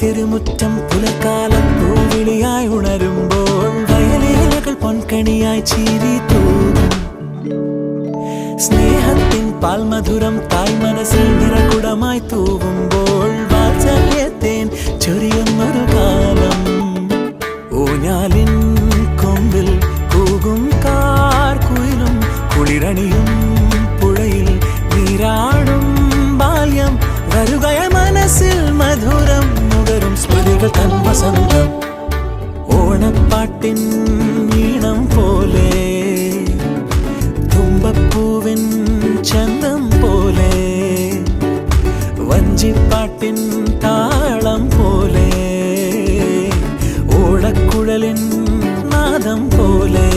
തിരുമുറ്റം പുലക്കാലം പൂവിളിയായി ഉണരുമ്പോൾ വയലേലകൾ പൊൻകണിയായി ചിരി തൂകും. സ്നേഹത്തിൻ പാൽമധുരം തായ് മനസ്സിൽ നിറകുടമായി തൂവുമ്പോൾ വാത്സല്യത്തേൻ ചൊരിയുന്നൊരു കാലം. ഊഞ്ഞാലിൻ കൊമ്പിൽ കൂകും കാർക്കുയിലും കുളിരണിയും പുഴയിൽ നീരാടും ബാല്യം. വരുകയ മനസ്സിൽ മധുരം നുകരും സ്മൃതികൾ തൻ വസന്തം. ഓണപ്പാട്ടിൻ ഈണം പോലെ തുമ്പപ്പൂവിൻ ചന്തം പോലെ വഞ്ചിപ്പാട്ടിൻ താളം പോലെ ഓടക്കുഴലിൻ നാദം പോലെ